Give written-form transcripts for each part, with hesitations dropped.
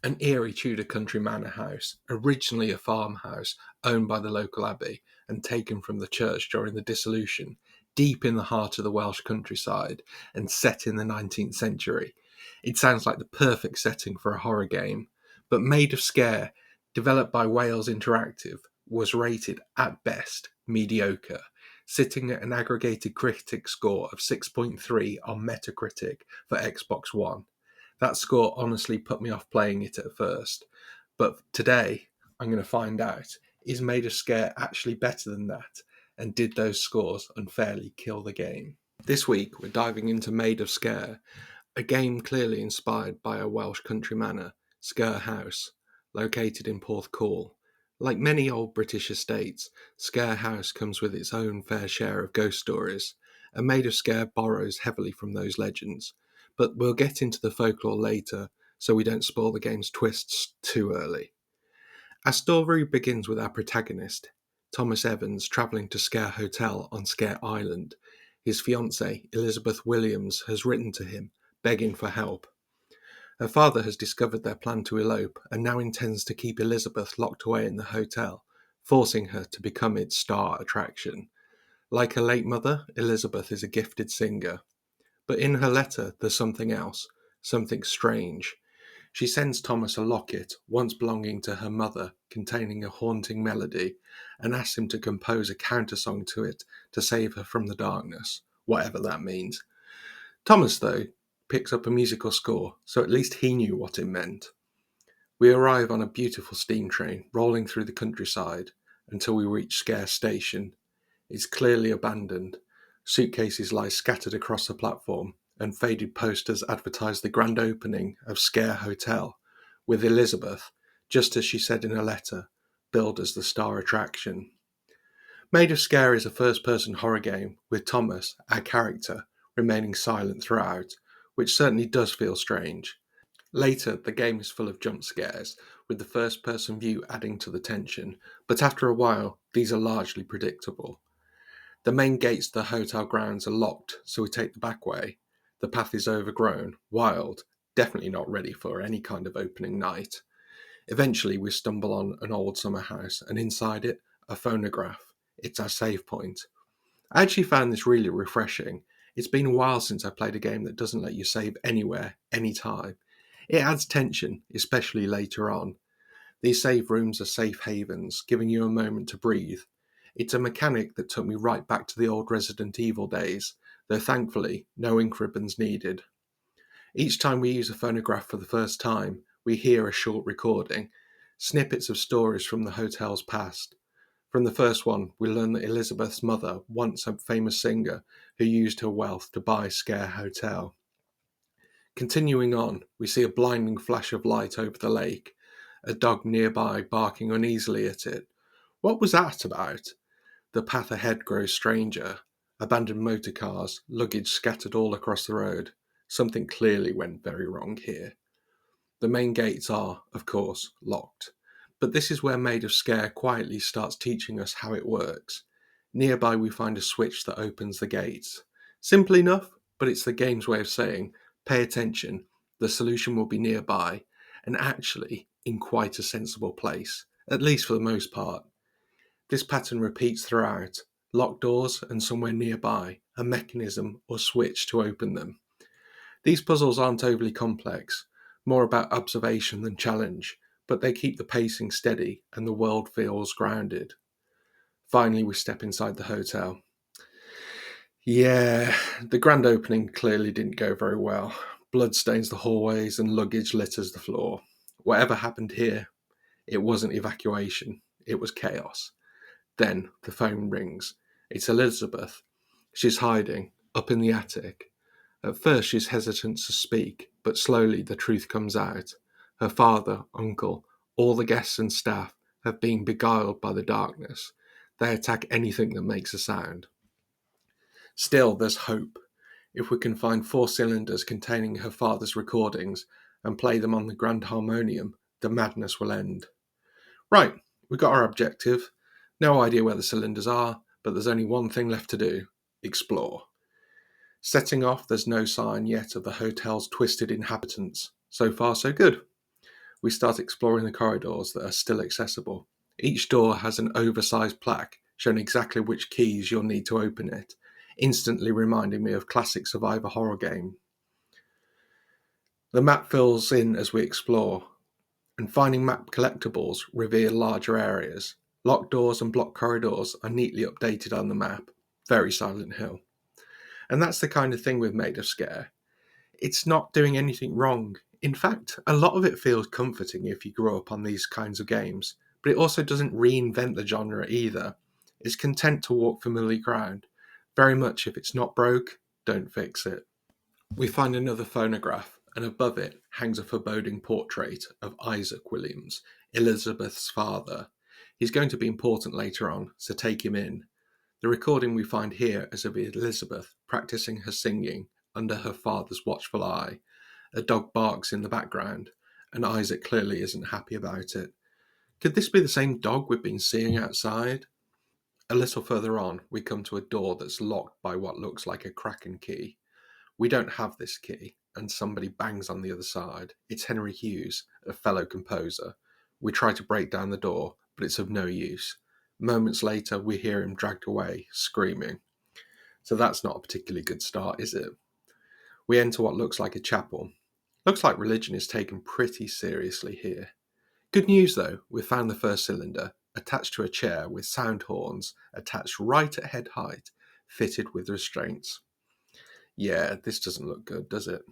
An eerie Tudor country manor house, originally a farmhouse owned by the local abbey and taken from the church during the dissolution, deep in the heart of the Welsh countryside and set in the 19th century. It sounds like the perfect setting for a horror game, but Maid of Sker, developed by Wales Interactive, was rated at best mediocre, sitting at an aggregated critic score of 6.3 on Metacritic for Xbox One. That score honestly put me off playing it at first, but today I'm going to find out, is Maid of Sker actually better than that? And did those scores unfairly kill the game? This week we're diving into Maid of Sker, a game clearly inspired by a Welsh country manor, Sker House, located in Porthcawl. Like many old British estates, Sker House comes with its own fair share of ghost stories, and Maid of Sker borrows heavily from those legends. But we'll get into the folklore later, so we don't spoil the game's twists too early. Our story begins with our protagonist, Thomas Evans, travelling to Sker Hotel on Sker Island. His fiancée, Elizabeth Williams, has written to him, begging for help. Her father has discovered their plan to elope and now intends to keep Elizabeth locked away in the hotel, forcing her to become its star attraction. Like her late mother, Elizabeth is a gifted singer. But in her letter, there's something else, something strange. She sends Thomas a locket, once belonging to her mother, containing a haunting melody, and asks him to compose a countersong to it to save her from the darkness, whatever that means. Thomas, though, picks up a musical score, so at least he knew what it meant. We arrive on a beautiful steam train, rolling through the countryside, until we reach Sker Station. It's clearly abandoned. Suitcases lie scattered across the platform, and faded posters advertise the grand opening of Sker Hotel, with Elizabeth, just as she said in her letter, billed as the star attraction. Maid of Sker is a first-person horror game, with Thomas, our character, remaining silent throughout, which certainly does feel strange. Later, the game is full of jump scares, with the first-person view adding to the tension, but after a while, these are largely predictable. The main gates to the hotel grounds are locked, so we take the back way. The path is overgrown, wild, definitely not ready for any kind of opening night. Eventually, we stumble on an old summer house, and inside it, a phonograph. It's our save point. I actually found this really refreshing. It's been a while since I played a game that doesn't let you save anywhere, anytime. It adds tension, especially later on. These save rooms are safe havens, giving you a moment to breathe. It's a mechanic that took me right back to the old Resident Evil days, though thankfully, no ink ribbons needed. Each time we use a phonograph for the first time, we hear a short recording, snippets of stories from the hotel's past. From the first one, we learn that Elizabeth's mother, once a famous singer, who used her wealth to buy Sker Hotel. Continuing on, we see a blinding flash of light over the lake, a dog nearby barking uneasily at it. What was that about? The path ahead grows stranger. Abandoned motor cars, luggage scattered all across the road. Something clearly went very wrong here. The main gates are, of course, locked. But this is where Maid of Sker quietly starts teaching us how it works. Nearby we find a switch that opens the gates. Simple enough, but it's the game's way of saying, pay attention, the solution will be nearby, and actually in quite a sensible place, at least for the most part. This pattern repeats throughout. Locked doors and somewhere nearby, a mechanism or switch to open them. These puzzles aren't overly complex, more about observation than challenge, but they keep the pacing steady and the world feels grounded. Finally, we step inside the hotel. Yeah, the grand opening clearly didn't go very well. Blood stains the hallways and luggage litters the floor. Whatever happened here, it wasn't evacuation, it was chaos. Then the phone rings. It's Elizabeth. She's hiding, up in the attic. At first she's hesitant to speak, but slowly the truth comes out. Her father, uncle, all the guests and staff have been beguiled by the darkness. They attack anything that makes a sound. Still, there's hope. If we can find 4 cylinders containing her father's recordings and play them on the grand harmonium, the madness will end. Right, we got our objective. No idea where the cylinders are, but there's only one thing left to do: explore. Setting off, there's no sign yet of the hotel's twisted inhabitants. So far, so good. We start exploring the corridors that are still accessible. Each door has an oversized plaque showing exactly which keys you'll need to open it, instantly reminding me of classic survivor horror game. The map fills in as we explore, and finding map collectibles reveal larger areas. Locked doors and blocked corridors are neatly updated on the map. Very Silent Hill. And that's the kind of thing with Maid of Sker. It's not doing anything wrong. In fact, a lot of it feels comforting if you grow up on these kinds of games, but it also doesn't reinvent the genre either. It's content to walk familiar ground. Very much if it's not broke, don't fix it. We find another phonograph, and above it hangs a foreboding portrait of Isaac Williams, Elizabeth's father. He's going to be important later on, so take him in. The recording we find here is of Elizabeth practicing her singing under her father's watchful eye. A dog barks in the background, and Isaac clearly isn't happy about it. Could this be the same dog we've been seeing outside? A little further on, we come to a door that's locked by what looks like a Kraken key. We don't have this key, and somebody bangs on the other side. It's Henry Hughes, a fellow composer. We try to break down the door, but it's of no use. Moments later, we hear him dragged away, screaming. So that's not a particularly good start, is it? We enter what looks like a chapel. Looks like religion is taken pretty seriously here. Good news though, we've found the first cylinder, attached to a chair with sound horns attached right at head height, fitted with restraints. Yeah, this doesn't look good, does it?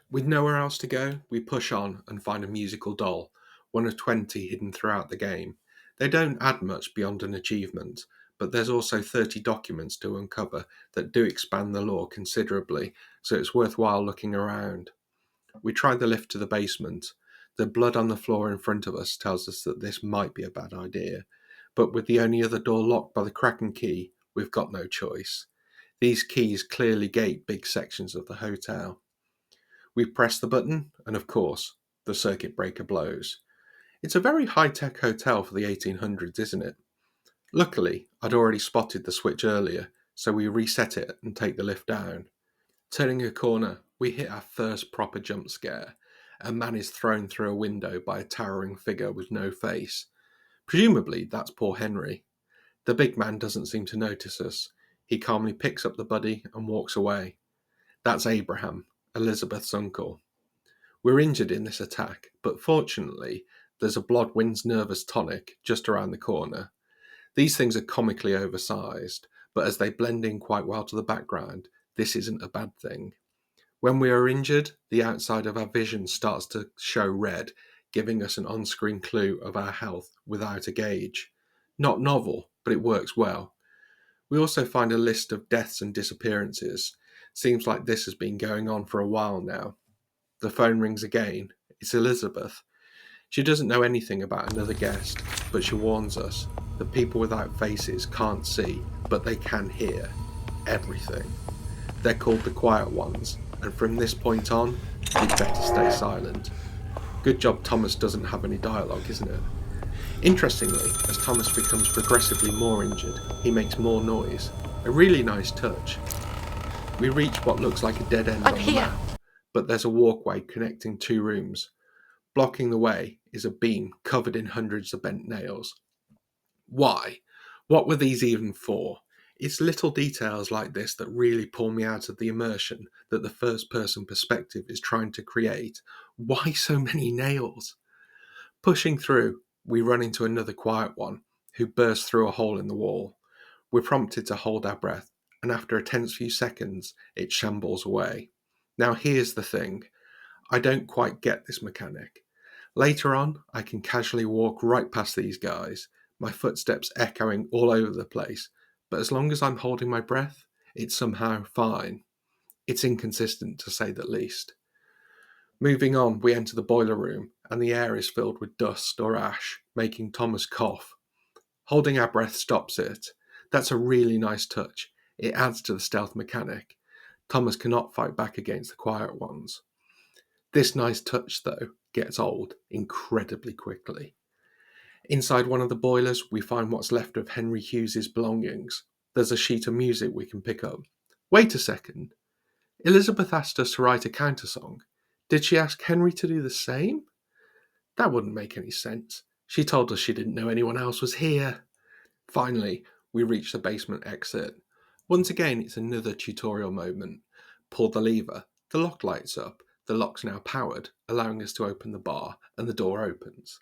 With nowhere else to go, we push on and find a musical doll, one of 20 hidden throughout the game. They don't add much beyond an achievement, but there's also 30 documents to uncover that do expand the lore considerably, so it's worthwhile looking around. We try the lift to the basement. The blood on the floor in front of us tells us that this might be a bad idea, but with the only other door locked by the Kraken key, we've got no choice. These keys clearly gate big sections of the hotel. We press the button, and of course, the circuit breaker blows. It's a very high-tech hotel for the 1800s, isn't it? Luckily, I'd already spotted the switch earlier, so we reset it and take the lift down. Turning a corner, we hit our first proper jump scare. A man is thrown through a window by a towering figure with no face. Presumably, that's poor Henry. The big man doesn't seem to notice us. He calmly picks up the buddy and walks away. That's Abraham, Elizabeth's uncle. We're injured in this attack, but fortunately, there's a Blodwin's Nervous Tonic just around the corner. These things are comically oversized, but as they blend in quite well to the background, this isn't a bad thing. When we are injured, the outside of our vision starts to show red, giving us an on-screen clue of our health without a gauge. Not novel, but it works well. We also find a list of deaths and disappearances. Seems like this has been going on for a while now. The phone rings again. It's Elizabeth. She doesn't know anything about another guest, but she warns us that people without faces can't see, but they can hear everything. They're called the Quiet Ones, and from this point on, we'd better stay silent. Good job Thomas doesn't have any dialogue, isn't it? Interestingly, as Thomas becomes progressively more injured, he makes more noise. A really nice touch. We reach what looks like a dead end on the map, but there's a walkway connecting two rooms. Blocking the way is a beam covered in hundreds of bent nails. Why? What were these even for? It's little details like this that really pull me out of the immersion that the first-person perspective is trying to create. Why so many nails? Pushing through, we run into another quiet one who bursts through a hole in the wall. We're prompted to hold our breath, and after a tense few seconds, it shambles away. Now here's the thing. I don't quite get this mechanic. Later on, I can casually walk right past these guys, my footsteps echoing all over the place, but as long as I'm holding my breath, it's somehow fine. It's inconsistent, to say the least. Moving on, we enter the boiler room, and the air is filled with dust or ash, making Thomas cough. Holding our breath stops it. That's a really nice touch. It adds to the stealth mechanic. Thomas cannot fight back against the quiet ones. This nice touch, though, gets old incredibly quickly. Inside one of the boilers, we find what's left of Henry Hughes's belongings. There's a sheet of music we can pick up. Wait a second. Elizabeth asked us to write a countersong. Did she ask Henry to do the same? That wouldn't make any sense. She told us she didn't know anyone else was here. Finally, we reach the basement exit. Once again, it's another tutorial moment. Pull the lever, the lock lights up, the lock's now powered, allowing us to open the bar, and the door opens.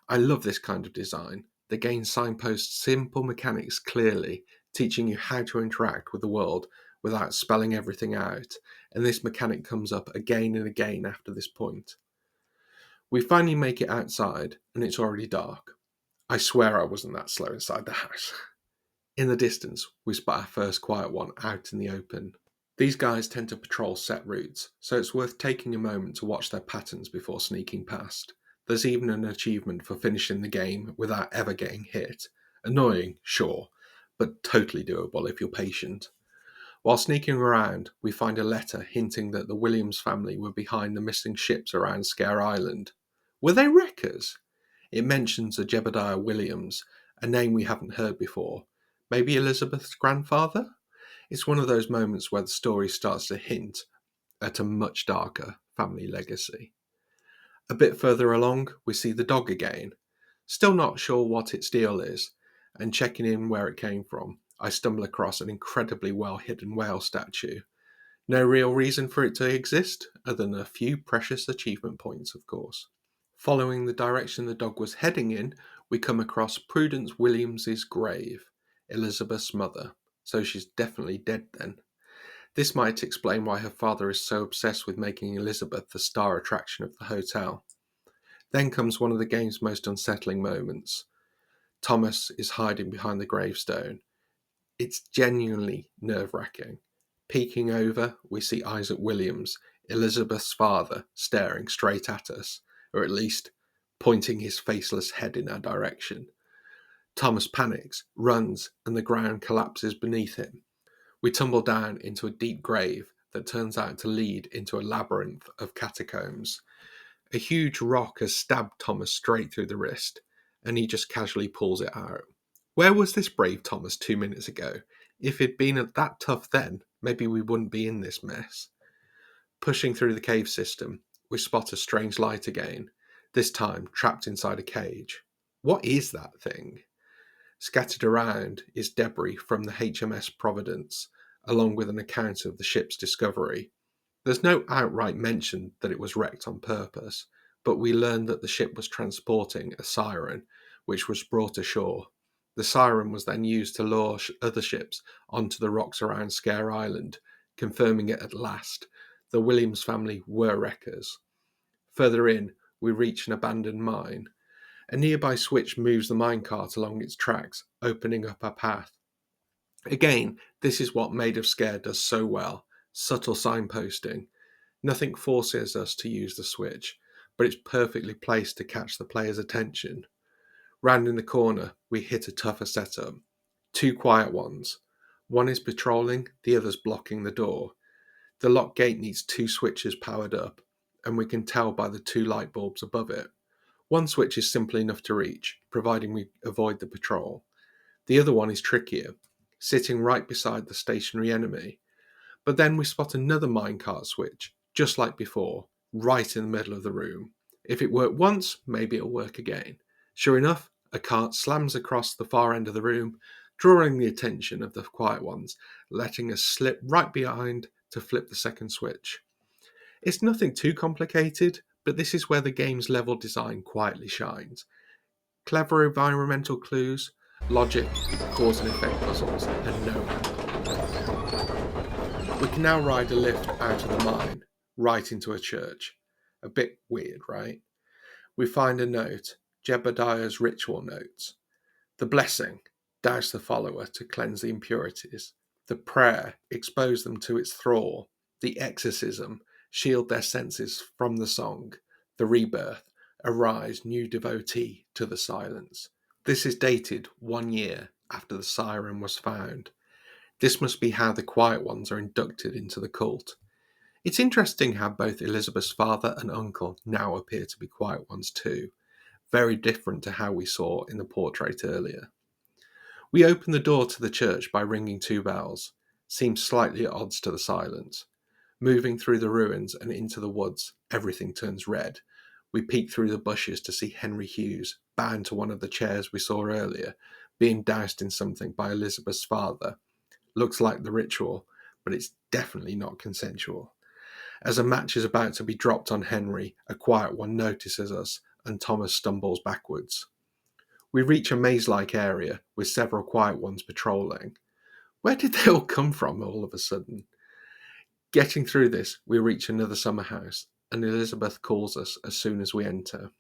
I love this kind of design. The game signposts simple mechanics clearly, teaching you how to interact with the world without spelling everything out, and this mechanic comes up again and again after this point. We finally make it outside, and it's already dark. I swear I wasn't that slow inside the house. In the distance, we spot our first quiet one out in the open. These guys tend to patrol set routes, so it's worth taking a moment to watch their patterns before sneaking past. There's even an achievement for finishing the game without ever getting hit. Annoying, sure, but totally doable if you're patient. While sneaking around, we find a letter hinting that the Williams family were behind the missing ships around Sker Island. Were they wreckers? It mentions a Jebediah Williams, a name we haven't heard before. Maybe Elizabeth's grandfather? It's one of those moments where the story starts to hint at a much darker family legacy. A bit further along, we see the dog again. Still not sure what its deal is, and checking in where it came from, I stumble across an incredibly well-hidden whale statue. No real reason for it to exist, other than a few precious achievement points, of course. Following the direction the dog was heading in, we come across Prudence Williams's grave, Elizabeth's mother, so she's definitely dead then. This might explain why her father is so obsessed with making Elizabeth the star attraction of the hotel. Then comes one of the game's most unsettling moments. Thomas is hiding behind the gravestone. It's genuinely nerve-wracking. Peeking over, we see Isaac Williams, Elizabeth's father, staring straight at us, or at least pointing his faceless head in our direction. Thomas panics, runs, and the ground collapses beneath him. We tumble down into a deep grave that turns out to lead into a labyrinth of catacombs. A huge rock has stabbed Thomas straight through the wrist, and he just casually pulls it out. Where was this brave Thomas 2 minutes ago? If he'd been that tough then, maybe we wouldn't be in this mess. Pushing through the cave system, we spot a strange light again, this time trapped inside a cage. What is that thing? Scattered around is debris from the HMS Providence, along with an account of the ship's discovery. There's no outright mention that it was wrecked on purpose, but we learn that the ship was transporting a siren, which was brought ashore. The siren was then used to lure other ships onto the rocks around Sker Island, confirming it at last. The Williams family were wreckers. Further in, we reach an abandoned mine. A nearby switch moves the minecart along its tracks, opening up our path. Again, this is what Maid of Sker does so well. Subtle signposting. Nothing forces us to use the switch, but it's perfectly placed to catch the player's attention. Rounding the corner, we hit a tougher setup. Two quiet ones. One is patrolling, the other's blocking the door. The lock gate needs two switches powered up, and we can tell by the two light bulbs above it. One switch is simple enough to reach, providing we avoid the patrol. The other one is trickier, sitting right beside the stationary enemy. But then we spot another minecart switch, just like before, right in the middle of the room. If it worked once, maybe it'll work again. Sure enough, a cart slams across the far end of the room, drawing the attention of the quiet ones, letting us slip right behind to flip the second switch. It's nothing too complicated, but this is where the game's level design quietly shines. Clever environmental clues, logic, cause and effect puzzles, and no handle. We can now ride a lift out of the mine, right into a church. A bit weird, right? We find a note, Jebediah's ritual notes. The blessing, douse the follower to cleanse the impurities. The prayer, expose them to its thrall. The exorcism, shield their senses from the song. The rebirth, arise new devotee to the silence. This is dated 1 year after the siren was found. This must be how the quiet ones are inducted into the cult. It's interesting how both Elizabeth's father and uncle now appear to be quiet ones too. Very different to how we saw in the portrait earlier. We open the door to the church by ringing 2 bells. Seems slightly at odds to the silence. Moving through the ruins and into the woods, everything turns red. We peek through the bushes to see Henry Hughes, bound to one of the chairs we saw earlier, being doused in something by Elizabeth's father. Looks like the ritual, but it's definitely not consensual. As a match is about to be dropped on Henry, a quiet one notices us, and Thomas stumbles backwards. We reach a maze-like area with several quiet ones patrolling. Where did they all come from all of a sudden? Getting through this, we reach another summer house, and Elizabeth calls us as soon as we enter.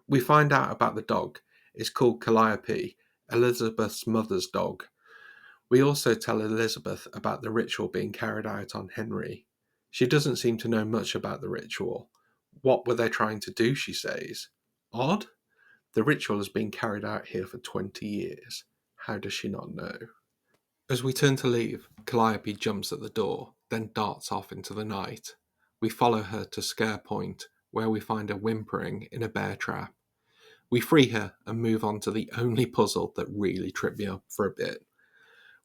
We find out about the dog. It's called Calliope, Elizabeth's mother's dog. We also tell Elizabeth about the ritual being carried out on Henry. She doesn't seem to know much about the ritual. What were they trying to do, she says. Odd? The ritual has been carried out here for 20 years. How does she not know? As we turn to leave, Calliope jumps at the door, then darts off into the night. We follow her to Sker Point, where we find her whimpering in a bear trap. We free her and move on to the only puzzle that really tripped me up for a bit.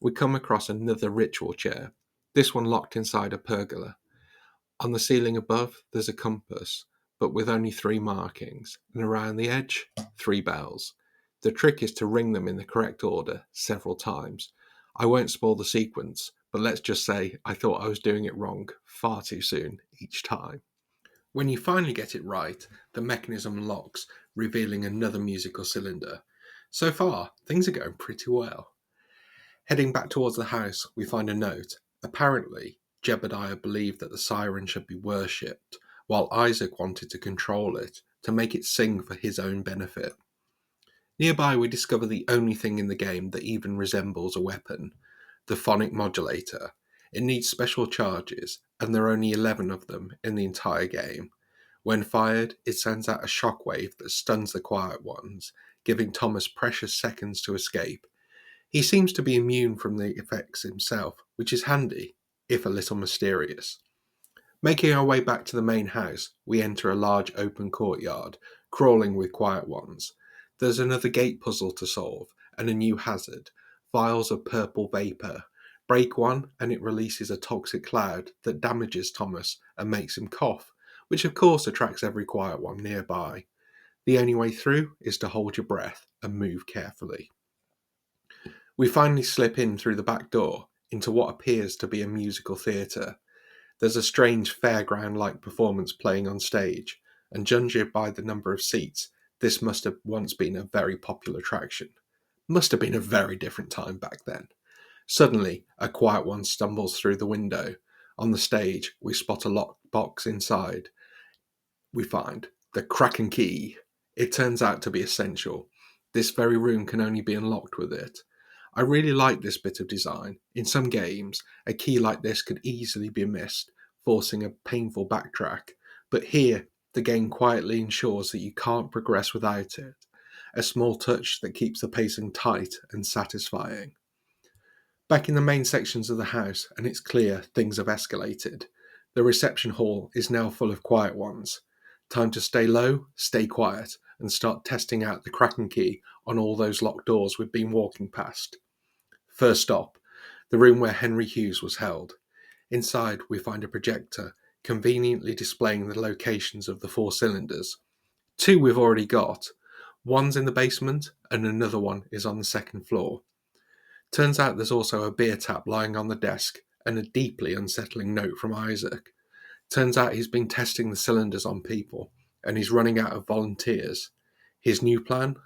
We come across another ritual chair, this one locked inside a pergola. On the ceiling above, there's a compass, but with only 3 markings, and around the edge, 3 bells. The trick is to ring them in the correct order several times. I won't spoil the sequence, but let's just say I thought I was doing it wrong far too soon each time. When you finally get it right, the mechanism locks, revealing another musical cylinder. So far, things are going pretty well. Heading back towards the house, we find a note. Apparently, Jebediah believed that the siren should be worshipped, while Isaac wanted to control it, to make it sing for his own benefit. Nearby, we discover the only thing in the game that even resembles a weapon, the phonic modulator. It needs special charges, and there are only 11 of them in the entire game. When fired, it sends out a shockwave that stuns the quiet ones, giving Thomas precious seconds to escape. He seems to be immune from the effects himself, which is handy, if a little mysterious. Making our way back to the main house, we enter a large open courtyard, crawling with quiet ones. There's another gate puzzle to solve, and a new hazard, vials of purple vapour. Break one, and it releases a toxic cloud that damages Thomas and makes him cough, which of course attracts every quiet one nearby. The only way through is to hold your breath and move carefully. We finally slip in through the back door into what appears to be a musical theatre. There's a strange fairground-like performance playing on stage, and judging by the number of seats, this must have once been a very popular attraction. Must have been a very different time back then. Suddenly, a quiet one stumbles through the window. On the stage, we spot a locked box inside. We find the Kraken key. It turns out to be essential. This very room can only be unlocked with it. I really like this bit of design. In some games, a key like this could easily be missed, forcing a painful backtrack. But here, the game quietly ensures that you can't progress without it. A small touch that keeps the pacing tight and satisfying. Back in the main sections of the house, and it's clear things have escalated. The reception hall is now full of quiet ones. Time to stay low, stay quiet, and start testing out the Kraken key on all those locked doors we've been walking past. First stop, the room where Henry Hughes was held. Inside, we find a projector, conveniently displaying the locations of the 4 cylinders. 2 we've already got. One's in the basement, and another one is on the 2nd floor. Turns out there's also a beer tap lying on the desk, and a deeply unsettling note from Isaac. Turns out he's been testing the cylinders on people, and he's running out of volunteers. His new plan?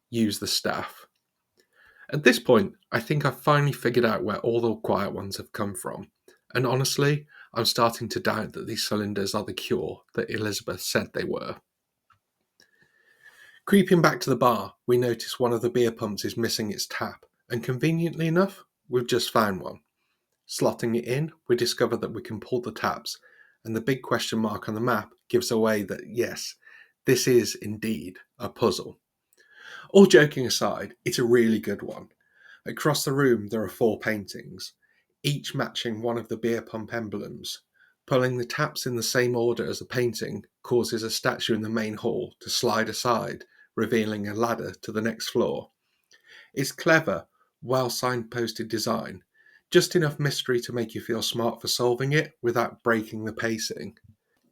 Use the staff. At this point, I think I've finally figured out where all the quiet ones have come from, and honestly, I'm starting to doubt that these cylinders are the cure that Elizabeth said they were. Creeping back to the bar, we notice one of the beer pumps is missing its tap, and conveniently enough, we've just found one. Slotting it in, we discover that we can pull the taps, and the big question mark on the map gives away that yes, this is indeed a puzzle. All joking aside, it's a really good one. Across the room there are 4 paintings, each matching one of the beer pump emblems. Pulling the taps in the same order as the painting causes a statue in the main hall to slide aside, revealing a ladder to the next floor. It's clever, well signposted design, just enough mystery to make you feel smart for solving it without breaking the pacing.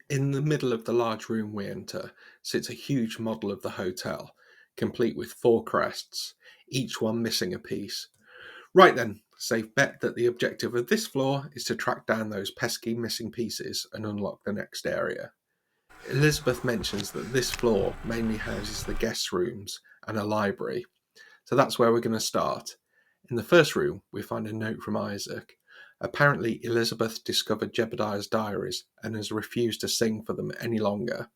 In the middle of the large room we enter sits a huge model of the hotel, complete with 4 crests, each one missing a piece. Right then, safe bet that the objective of this floor is to track down those pesky missing pieces and unlock the next area. Elizabeth mentions that this floor mainly houses the guest rooms and a library, so that's where we're going to start. In the first room, we find a note from Isaac. Apparently, Elizabeth discovered Jebediah's diaries and has refused to sing for them any longer.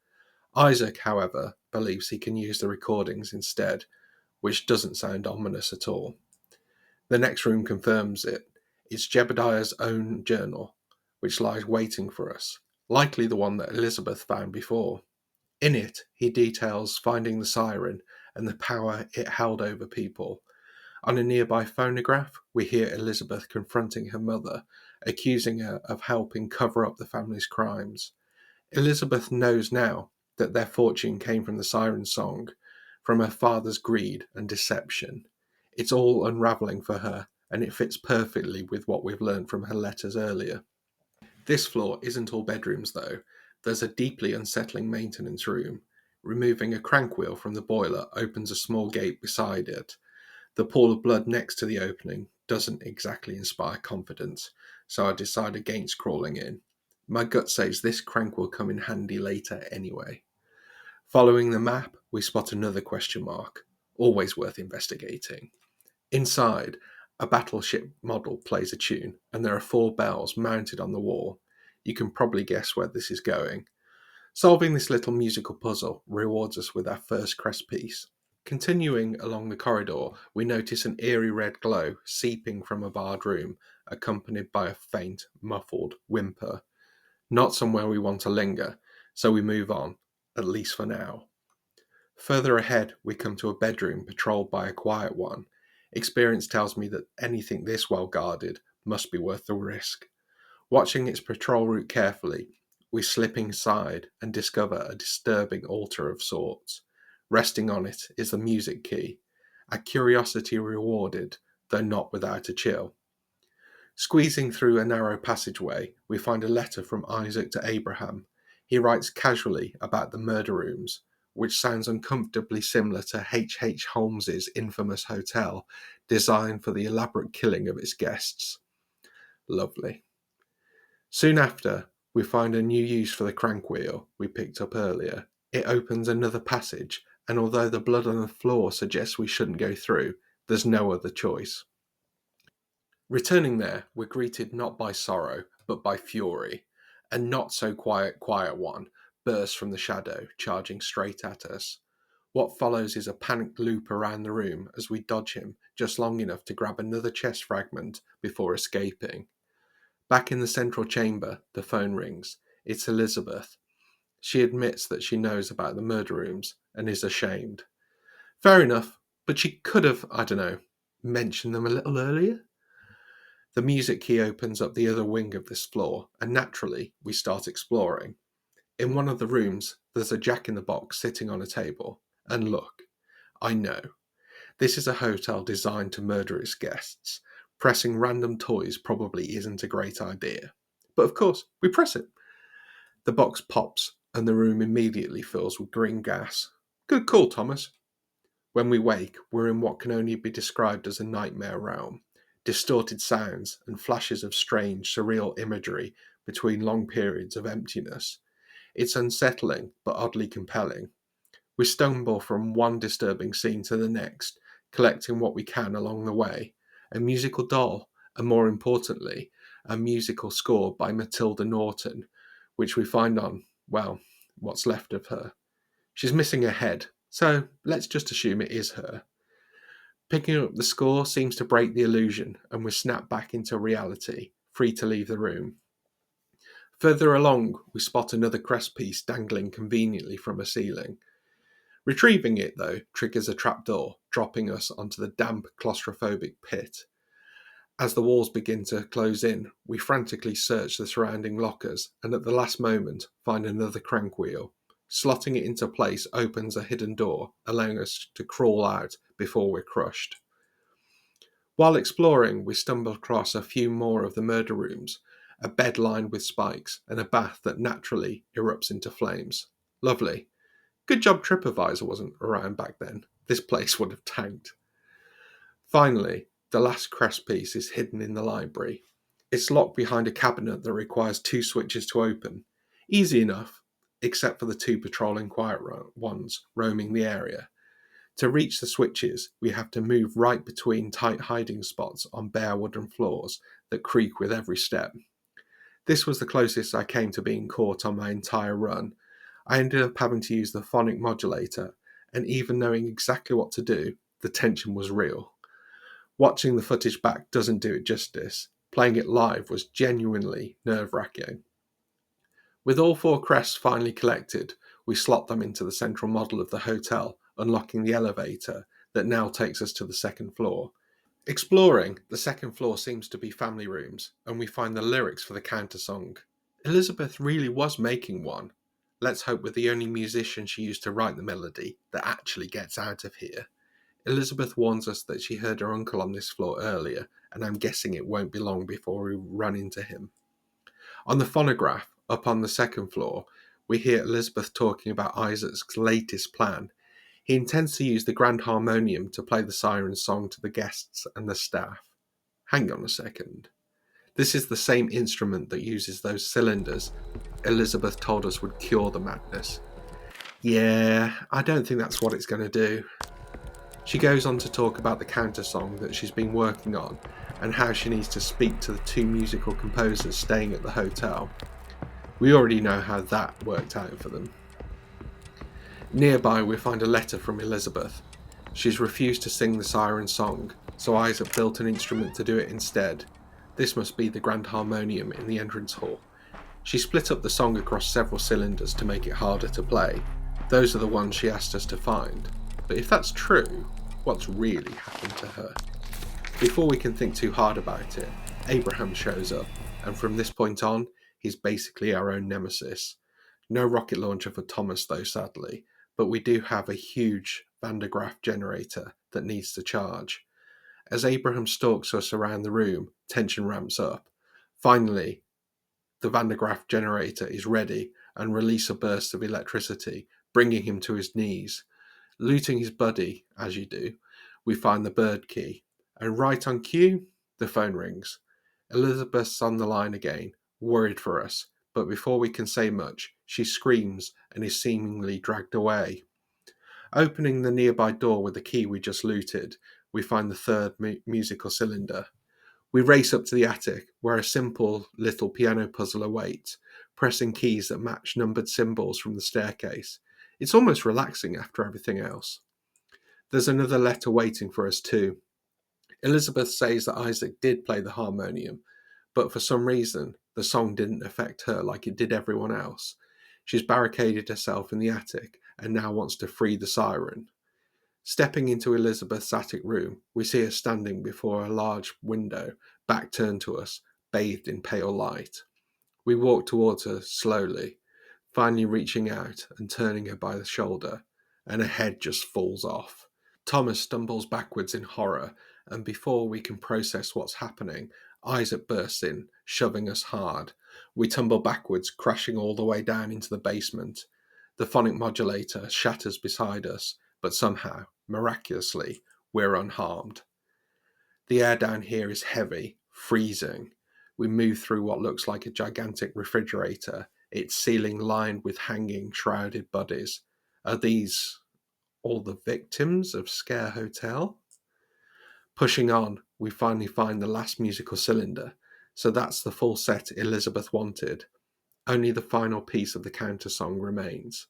Isaac, however, believes he can use the recordings instead, which doesn't sound ominous at all. The next room confirms it. It's Jebediah's own journal, which lies waiting for us, likely the one that Elizabeth found before. In it, he details finding the siren and the power it held over people. On a nearby phonograph, we hear Elizabeth confronting her mother, accusing her of helping cover up the family's crimes. Elizabeth knows now that their fortune came from the siren song, from her father's greed and deception. It's all unravelling for her, and it fits perfectly with what we've learned from her letters earlier. This floor isn't all bedrooms, though. There's a deeply unsettling maintenance room. Removing a crank wheel from the boiler opens a small gate beside it. The pool of blood next to the opening doesn't exactly inspire confidence, so I decide against crawling in. My gut says this crank will come in handy later anyway. Following the map, we spot another question mark, always worth investigating. Inside, a battleship model plays a tune, and there are 4 bells mounted on the wall. You can probably guess where this is going. Solving this little musical puzzle rewards us with our first crest piece. Continuing along the corridor, we notice an eerie red glow seeping from a barred room, accompanied by a faint, muffled whimper. Not somewhere we want to linger, so we move on, at least for now. Further ahead, we come to a bedroom patrolled by a quiet one. Experience tells me that anything this well guarded must be worth the risk. Watching its patrol route carefully, we slip inside and discover a disturbing altar of sorts. Resting on it is the music key, a curiosity rewarded, though not without a chill. Squeezing through a narrow passageway, we find a letter from Isaac to Abraham. He writes casually about the murder rooms, which sounds uncomfortably similar to H. Holmes's infamous hotel, designed for the elaborate killing of its guests. Lovely. Soon after, we find a new use for the crank wheel we picked up earlier. It opens another passage, and although the blood on the floor suggests we shouldn't go through, there's no other choice. Returning there, we're greeted not by sorrow, but by fury. A not so quiet one bursts from the shadow, charging straight at us. What follows is a panicked loop around the room as we dodge him just long enough to grab another chest fragment before escaping. Back in the central chamber, the phone rings. It's Elizabeth. She admits that she knows about the murder rooms and is ashamed. Fair enough, but she could have, mentioned them a little earlier. The music key opens up the other wing of this floor, and naturally, we start exploring. In one of the rooms, there's a jack-in-the-box sitting on a table. And look, I know, this is a hotel designed to murder its guests. Pressing random toys probably isn't a great idea. But of course, we press it. The box pops, and the room immediately fills with green gas. Good call, Thomas. When we wake, we're in what can only be described as a nightmare realm. Distorted sounds and flashes of strange, surreal imagery between long periods of emptiness. It's unsettling, but oddly compelling. We stumble from one disturbing scene to the next, collecting what we can along the way. A musical doll, and more importantly, a musical score by Matilda Norton, which we find on, what's left of her. She's missing a head, so let's just assume it is her. Picking up the score seems to break the illusion, and we're snapped back into reality, free to leave the room. Further along, we spot another crest piece dangling conveniently from a ceiling. Retrieving it, though, triggers a trapdoor, dropping us onto the damp, claustrophobic pit. As the walls begin to close in, we frantically search the surrounding lockers, and at the last moment find another crank wheel. Slotting it into place opens a hidden door, allowing us to crawl out before we're crushed. While exploring, we stumble across a few more of the murder rooms. a bed lined with spikes, and a bath that naturally erupts into flames. Lovely. Good job TripAdvisor wasn't around back then. This place would have tanked. Finally, the last crest piece is hidden in the library. It's locked behind a cabinet that requires 2 switches to open. Easy enough, except for the 2 patrolling quiet ones roaming the area. To reach the switches, we have to move right between tight hiding spots on bare wooden floors that creak with every step. This was the closest I came to being caught on my entire run. I ended up having to use the phonic modulator, and even knowing exactly what to do, the tension was real. Watching the footage back doesn't do it justice. Playing it live was genuinely nerve-wracking. With all 4 crests finally collected, we slot them into the central model of the hotel, unlocking the elevator that now takes us to the 2nd floor. Exploring, the 2nd floor seems to be family rooms, and we find the lyrics for the counter song. Elizabeth really was making one. Let's hope we're the only musician she used to write the melody that actually gets out of here. Elizabeth warns us that she heard her uncle on this floor earlier, and I'm guessing it won't be long before we run into him. On the phonograph, up on the 2nd floor, we hear Elizabeth talking about Isaac's latest plan. He intends to use the grand harmonium to play the siren song to the guests and the staff. Hang on a second. This is the same instrument that uses those cylinders Elizabeth told us would cure the madness. Yeah, I don't think that's what it's going to do. She goes on to talk about the counter song that she's been working on and how she needs to speak to the 2 musical composers staying at the hotel. We already know how that worked out for them. Nearby, we find a letter from Elizabeth. She's refused to sing the siren song, so Isaac built an instrument to do it instead. This must be the grand harmonium in the entrance hall. She split up the song across several cylinders to make it harder to play. Those are the ones she asked us to find. But if that's true, what's really happened to her? Before we can think too hard about it, Abraham shows up, and from this point on, he's basically our own nemesis. No rocket launcher for Thomas though, sadly, but we do have a huge Van de Graaff generator that needs to charge. As Abraham stalks us around the room, tension ramps up. Finally, the Van de Graaff generator is ready and release a burst of electricity, bringing him to his knees. Looting his buddy, as you do, we find the bird key, and right on cue, the phone rings. Elizabeth's on the line again, worried for us, but before we can say much, she screams and is seemingly dragged away. Opening the nearby door with the key we just looted, we find the 3rd musical cylinder. We race up to the attic, where a simple little piano puzzle awaits, pressing keys that match numbered symbols from the staircase. It's almost relaxing after everything else. There's another letter waiting for us too. Elizabeth says that Isaac did play the harmonium, but for some reason, the song didn't affect her like it did everyone else. She's barricaded herself in the attic and now wants to free the siren. Stepping into Elizabeth's attic room, we see her standing before a large window, back turned to us, bathed in pale light. We walk towards her slowly, finally reaching out and turning her by the shoulder, and her head just falls off. Thomas stumbles backwards in horror, and before we can process what's happening, Isaac bursts in, shoving us hard. We tumble backwards, crashing all the way down into the basement. The phonic modulator shatters beside us, but somehow, miraculously, we're unharmed. The air down here is heavy, freezing. We move through what looks like a gigantic refrigerator, its ceiling lined with hanging, shrouded bodies. Are these all the victims of Sker Hotel? Pushing on, we finally find the last musical cylinder, so that's the full set Elizabeth wanted. Only the final piece of the counter song remains.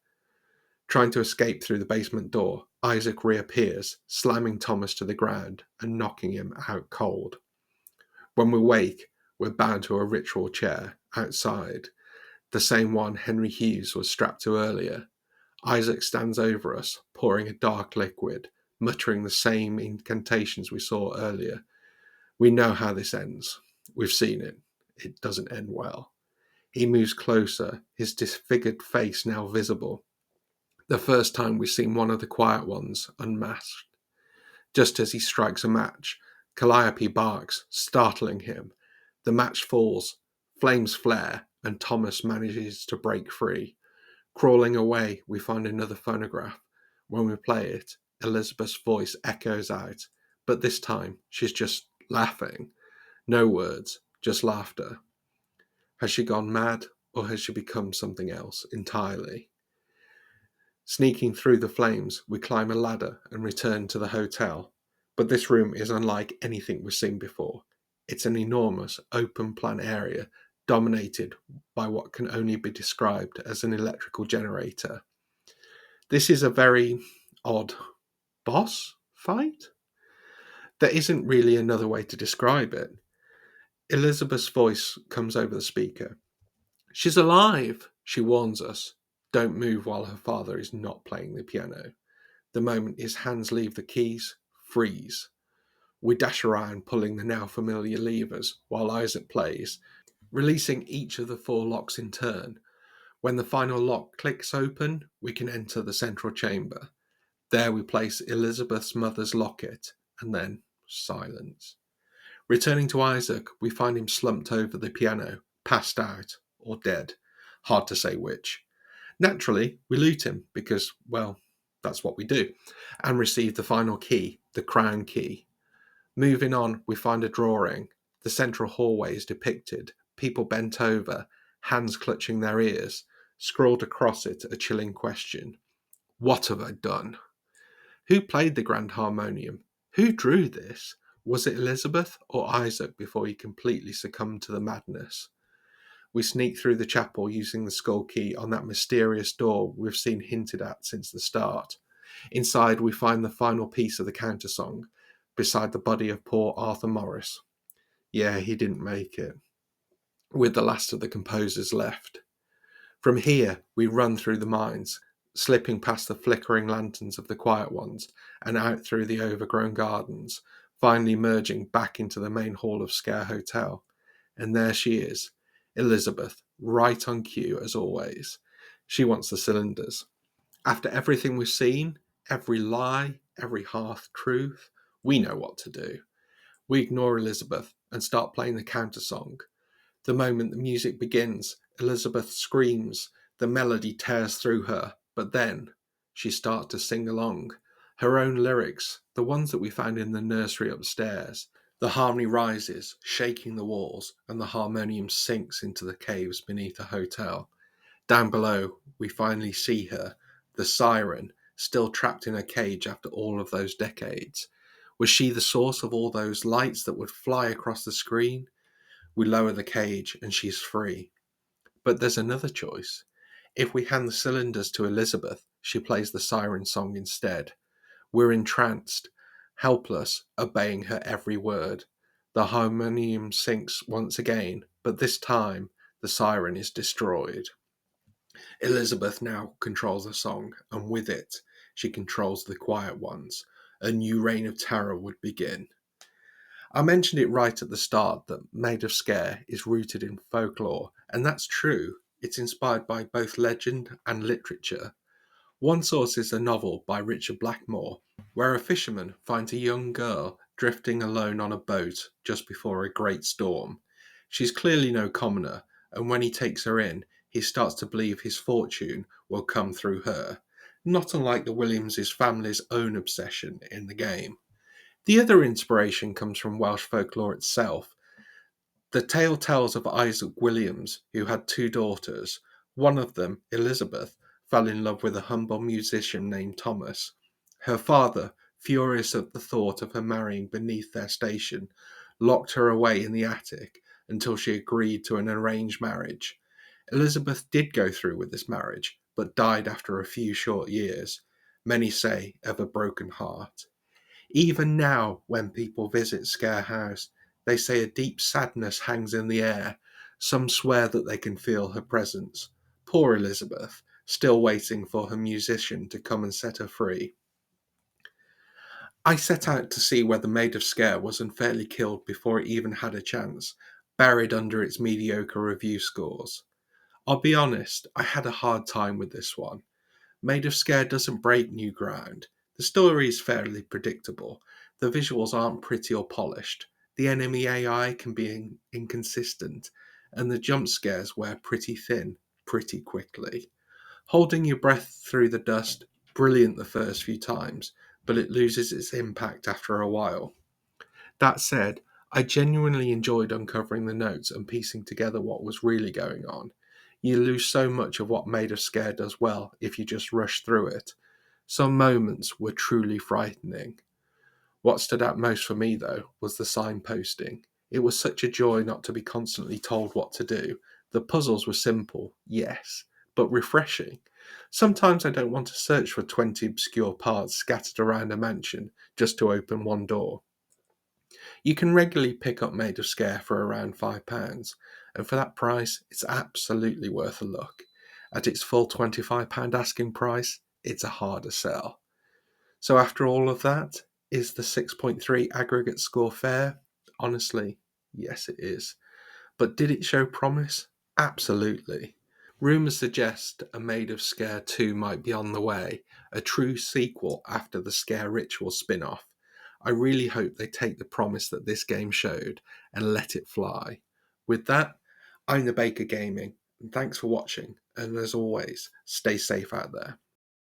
Trying to escape through the basement door, Isaac reappears, slamming Thomas to the ground and knocking him out cold. When we wake, we're bound to a ritual chair outside, the same one Henry Hughes was strapped to earlier. Isaac stands over us, pouring a dark liquid, muttering the same incantations we saw earlier. We know how this ends. We've seen it. It doesn't end well. He moves closer, his disfigured face now visible. The first time we've seen one of the quiet ones unmasked. Just as he strikes a match, Calliope barks, startling him. The match falls, Flames flare, and Thomas manages to break free. Crawling away, we find another phonograph. When we play it, Elizabeth's voice echoes out, but this time she's just laughing. No words, just laughter. Has she gone mad, or has she become something else entirely? Sneaking through the flames, we climb a ladder and return to the hotel. But this room is unlike anything we've seen before. It's an enormous, open-plan area dominated by what can only be described as an electrical generator. This is a very odd boss fight. There isn't really another way to describe it. Elizabeth's voice comes over the speaker. She's alive, she warns us. Don't move while her father is not playing the piano. The moment his hands leave the keys, freeze. We dash around pulling the now familiar levers while Isaac plays, releasing each of the 4 locks in turn. When the final lock clicks open, we can enter the central chamber. There we place Elizabeth's mother's locket, and then silence. Returning to Isaac, we find him slumped over the piano, passed out, or dead. Hard to say which. Naturally, we loot him because, well, that's what we do, and receive the final key, the crown key. Moving on, we find a drawing. The central hallway is depicted, people bent over, hands clutching their ears. Scrawled across it a chilling question. What have I done? Who played the grand harmonium? Who drew this? Was it Elizabeth or Isaac before he completely succumbed to the madness? We sneak through the chapel using the skull key on that mysterious door we've seen hinted at since the start. Inside, we find the final piece of the countersong, beside the body of poor Arthur Morris. Yeah, he didn't make it. With the last of the composers left. From here, we run through the mines, slipping past the flickering lanterns of the quiet ones and out through the overgrown gardens, finally merging back into the main hall of Sker Hotel. And there she is, Elizabeth, right on cue as always. She wants the cylinders. After everything we've seen, every lie, every half-truth, we know what to do. We ignore Elizabeth and start playing the countersong. The moment the music begins, Elizabeth screams, the melody tears through her, but then she starts to sing along. Her own lyrics, the ones that we found in the nursery upstairs. The harmony rises, shaking the walls, and the harmonium sinks into the caves beneath the hotel. Down below, we finally see her, the siren, still trapped in a cage after all of those decades. Was she the source of all those lights that would fly across the screen? We lower the cage and she's free. But there's another choice. If we hand the cylinders to Elizabeth, she plays the siren song instead. We're entranced, helpless, obeying her every word. The harmonium sinks once again, but this time the siren is destroyed. Elizabeth now controls the song, and with it, she controls the quiet ones. A new reign of terror would begin. I mentioned it right at the start that Maid of Sker is rooted in folklore, and that's true. It's inspired by both legend and literature. One source is a novel by Richard Blackmore, where a fisherman finds a young girl drifting alone on a boat just before a great storm. She's clearly no commoner, and when he takes her in, he starts to believe his fortune will come through her, not unlike the Williams' family's own obsession in the game. The other inspiration comes from Welsh folklore itself. The tale tells of Isaac Williams, who had 2 daughters. One of them, Elizabeth, fell in love with a humble musician named Thomas. Her father, furious at the thought of her marrying beneath their station, locked her away in the attic until she agreed to an arranged marriage. Elizabeth did go through with this marriage, but died after a few short years, many say of a broken heart. Even now, when people visit Sker House, they say a deep sadness hangs in the air. Some swear that they can feel her presence. Poor Elizabeth, still waiting for her musician to come and set her free. I set out to see whether Maid of Sker was unfairly killed before it even had a chance, buried under its mediocre review scores. I'll be honest, I had a hard time with this one. Maid of Sker doesn't break new ground. The story is fairly predictable. The visuals aren't pretty or polished. The enemy AI can be inconsistent. and the jump scares wear pretty thin pretty quickly. Holding your breath through the dust, brilliant the first few times, but it loses its impact after a while. That said, I genuinely enjoyed uncovering the notes and piecing together what was really going on. You lose so much of what Maid of Sker does well if you just rush through it. Some moments were truly frightening. What stood out most for me, though, was the signposting. It was such a joy not to be constantly told what to do. The puzzles were simple, yes, but refreshing. Sometimes I don't want to search for 20 obscure parts scattered around a mansion just to open one door. You can regularly pick up Maid of Sker for around £5, and for that price, it's absolutely worth a look. At its full £25 asking price, it's a harder sell. So after all of that, is the 6.3 aggregate score fair? Honestly, yes it is. But did it show promise? Absolutely. Rumours suggest a Maid of Sker 2 might be on the way, a true sequel after the Scare Ritual spin-off. I really hope they take the promise that this game showed and let it fly. With that, I'm the Baker Gaming, and thanks for watching, and as always, stay safe out there.